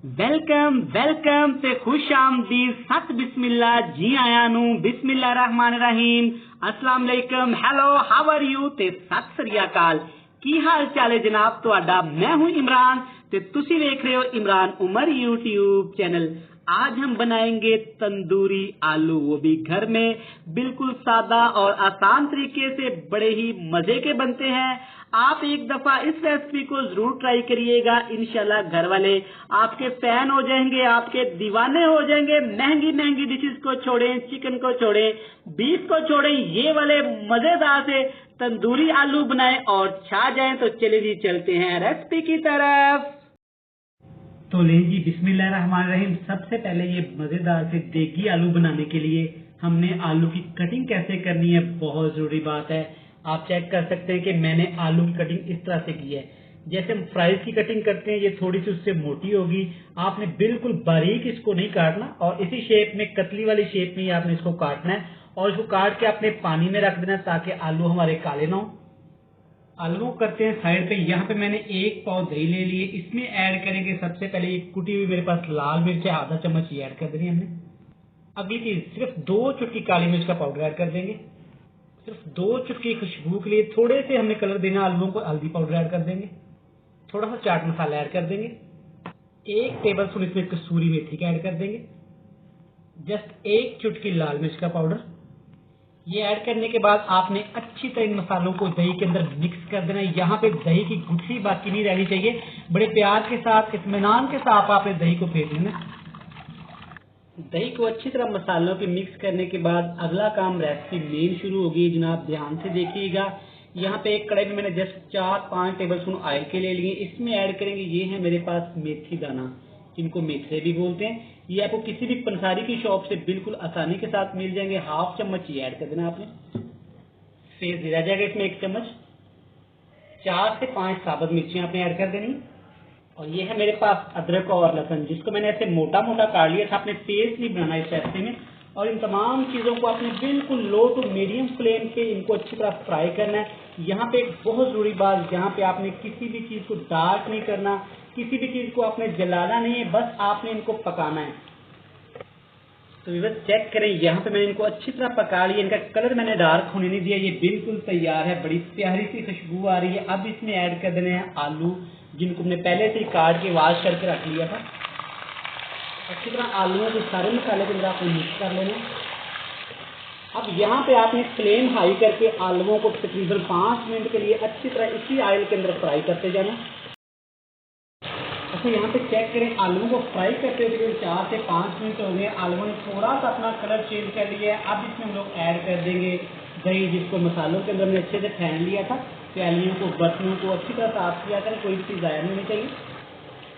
Welcome welcome ते खुश आमदीद सत बिस्मिल्लाह जी आया नू बिस्मिल्लाह रहमान रहीम अस्सलाम वालेकुम हेलो हाउ आर यू ते सत श्री अकाल की हाल चाल है जनाब तुहाडा। मैं हूं इमरान ते तुसी देख रहे हो इमरान उमर यूट्यूब चैनल। आज हम बनाएंगे तंदूरी आलू, वो भी घर में बिल्कुल सादा और आसान तरीके से बड़े ही मजे के बनते हैं। आप एक दफा इस रेसिपी को जरूर ट्राई करिएगा, इंशाल्लाह घर वाले आपके फैन हो जाएंगे, आपके दीवाने हो जाएंगे। महंगी महंगी डिशेस को छोड़ें, चिकन को छोड़ें, बीफ को छोड़ें, ये वाले मजेदार से तंदूरी आलू बनाएं और छा जाएं। तो चलिए जी चलते हैं रेसिपी की तरफ। तो ले जी बिस्मिल्लाहिर्रहमानिर्रहीम। सबसे पहले ये मजेदार से देगी आलू बनाने के लिए हमने आलू की कटिंग कैसे करनी है, बहुत जरूरी बात है। आप चेक कर सकते हैं कि मैंने आलू की कटिंग इस तरह से की है। जैसे हम फ्राइज की कटिंग करते हैं, ये थोड़ी सी उससे मोटी होगी। आपने बिल्कुल बारीक इसको नहीं काटना और इसी शेप में, कतली वाली शेप में ही आपने इसको काटना है और इसको काट के अपने पानी में रख देना ताकि आलू हमारे काले ना हो। आलू करते हैं साइड पे। यहाँ पे मैंने एक पाव दही ले लिए, इसमें ऐड करेंगे सबसे पहले एक कुटी हुई मेरे पास लाल मिर्च है, आधा चम्मच ये ऐड कर देनी हमने। अगली चीज सिर्फ 2 चुटकी काली मिर्च का पाउडर ऐड कर देंगे। सिर्फ 2 चुटकी खुशबू के लिए थोड़े से हमने कलर देना आलूओं को, हल्दी पाउडर ऐड कर देंगे। थोड़ा सा चाट मसाला ऐड कर देंगे। 1 टेबल स्पून इसमें कसूरी मेथी का ऐड कर देंगे। जस्ट 1 चुटकी लाल मिर्च का पाउडर। ये ऐड करने के बाद आपने अच्छी तरह इन मसालों को दही के अंदर मिक्स कर देना है। यहाँ पे दही की गुठली बाकी नहीं रहनी चाहिए। बड़े प्यार के साथ, इत्मीनान के साथ आपने दही को फेंट लेना। दही को अच्छी तरह मसालों पे मिक्स करने के बाद अगला काम रेसिपी मेन शुरू होगी। जनाब ध्यान से देखिएगा। यहाँ पे एक कढ़ाई में मैंने जस्ट 4-5 टेबल स्पून ऑयल के ले लिए। इसमें ऐड करेंगे, ये है मेरे पास मेथी दाना, जिनको मेथरे भी बोलते हैं। ये आपको किसी भी पंसारी की शॉप से बिल्कुल आसानी के साथ मिल जाएंगे। 1/2 चम्मच ये ऐड कर देना आपने। फिर जीरा जाएगा इसमें 1 चम्मच। 4 से 5 साबुत मिर्चियां आपने ऐड कर देनी। और ये है मेरे पास अदरक और लहसुन, जिसको मैंने ऐसे मोटा मोटा काट लिया था। आपने पेस्ट नहीं बनाना इस रेसिपी में। और इन तमाम चीजों को आपने बिल्कुल लो टू मीडियम फ्लेम पे इनको अच्छी तरह फ्राई करना है। यहाँ पे एक बहुत जरूरी बात, यहाँ पे आपने किसी भी चीज को डार्क नहीं करना, किसी भी चीज को आपने जलाना नहीं है, बस आपने इनको पकाना है। तो बस चेक करें, यहाँ पे मैंने इनको अच्छी तरह पका लिया। इनका कलर मैंने डार्क होने नहीं दिया, ये बिल्कुल तैयार है। बड़ी प्यारी सी खुशबू आ रही है। अब इसमें ऐड कर देने हैं आलू, जिनको हमने पहले से ही काट के वॉश करके रख लिया था। अच्छी तरह आलूओं को सारे मसाले के अंदर आपको मिक्स कर लेना। अब यहाँ पे आपने फ्लेम हाई करके आलूओं को तकरीबन 5 मिनट के लिए अच्छी तरह इसी ऑयल के अंदर फ्राई करते जाना। अच्छा, यहाँ पे चेक करें, आलूओं को फ्राई करते हुए 4 से 5 मिनट हो गए। आलूओं ने थोड़ा सा अपना कलर चेंज कर लिया है। अब इसमें हम लोग ऐड कर देंगे दही, जिसको मसालों के अंदर हमने अच्छे से फेंट लिया था। प्यालियों को, बर्तनों को अच्छी तरह साफ किया करें, कोई भी चीज़ ज़ाया नहीं होनी चाहिए।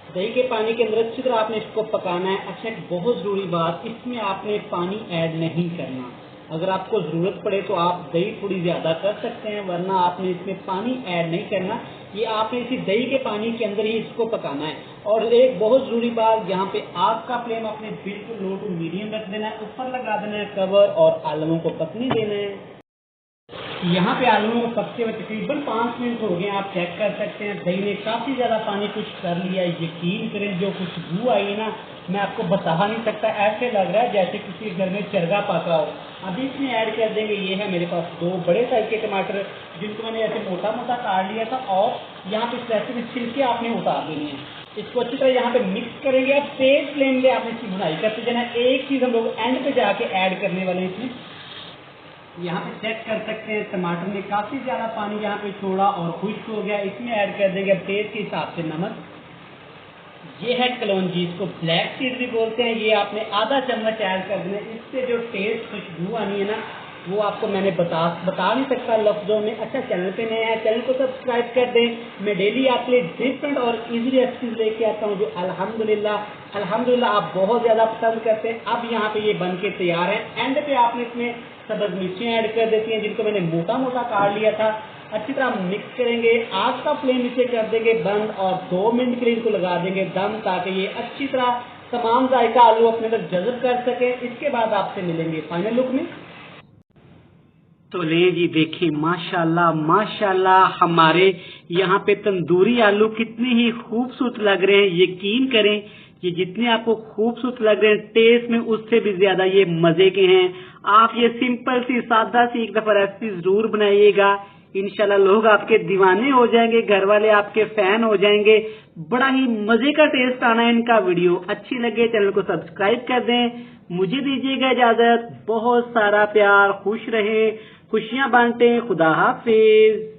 दही के पानी के अंदर अच्छी तरह आपने इसको पकाना है। अच्छा, एक बहुत ज़रूरी बात, इसमें आपने पानी ऐड नहीं करना। अगर आपको ज़रूरत पड़े तो आप दही थोड़ी ज़्यादा कर सकते हैं, वरना आपने इसमें पानी ऐड नहीं करना। ये आपने इसी दही के पानी के अंदर ही इसको पकाना है। और एक बहुत ज़रूरी बात, यहाँ पे आग का फ्लेम आपने बिल्कुल लो टू मीडियम रख देना है। ऊपर लगा देना है कवर और आलूओं को पकने देना है। यहाँ पे आलूओं को पकते हुए तकरीबन 5 मिनट हो गए। आप चेक कर सकते हैं दही ने काफ़ी ज़्यादा पानी कुछ कर लिया है। यकीन करें, जो खुशबू आई है ना, मैं आपको बता नहीं सकता। ऐसे लग रहा है जैसे किसी घर में चरगा पका हो। अभी इसमें ऐड कर देंगे, ये है मेरे पास 2 बड़े साइज के टमाटर, जिनको मैंने ऐसे मोटा मोटा काट लिया था। और यहाँ पे इस रेसिपी में छिलके आपने उतार देनी है। इसको अच्छी तरह यहाँ पे मिक्स करेंगे। अब तेज फ्लेम पे आपने इसकी भुनाई करते जाना। एक चीज़ हम लोग एंड पे जाके ऐड करने वाले हैं इसमें। यहाँ पे चेक कर सकते हैं टमाटर ने काफी ज्यादा पानी यहाँ पे छोड़ा और खुश्क हो गया। इसमें ऐड कर देंगे अब टेस्ट के हिसाब से नमक। ये है कलौंजी, इसको ब्लैक सीड भी बोलते हैं। ये आपने आधा चम्मच ऐड कर देना। इससे जो टेस्ट खुशबू आनी है ना, वो आपको मैंने बता नहीं सकता लफ्जों में। अच्छा, चैनल पे नए हैं, चैनल को सब्सक्राइब कर दें। मैं डेली आपके लिए डिफरेंट और इजी रेसिपीज लेके आता हूँ, जो अल्हम्दुलिल्लाह आप बहुत ज्यादा पसंद करते हैं। अब यहाँ पे ये बन के तैयार है। एंड पे आपने इसमें सब्ज मिर्चियाँ ऐड कर देती हैं, जिनको मैंने मोटा मोटा काट लिया था। अच्छी तरह मिक्स करेंगे। आग का फ्लेम इसे कर देंगे बंद और 2 मिनट के लिए इनको लगा देंगे दम, ताकि ये अच्छी तरह तमाम जायका आलू अपने अंदर जज़ब कर सके। इसके बाद आपसे मिलेंगे फाइनल लुक में। तो ले जी देखिए, माशाल्लाह माशाल्लाह हमारे यहाँ पे तंदूरी आलू कितने ही खूबसूरत लग रहे हैं। यकीन करें ये जितने आपको खूबसूरत लग रहे हैं टेस्ट में उससे भी ज्यादा ये मजे के हैं। आप ये सिंपल सी सादा सी एक दफा रेसिपी जरूर बनाइएगा, इंशाल्लाह लोग आपके दीवाने हो जाएंगे, घर वाले आपके फैन हो जाएंगे। बड़ा ही मजे का टेस्ट आना है इनका। वीडियो अच्छी लगे चैनल को सब्सक्राइब कर दें। मुझे दीजिएगा इजाजत। बहुत सारा प्यार, खुश रहे, खुशियां बांटे। खुदा हाफिज।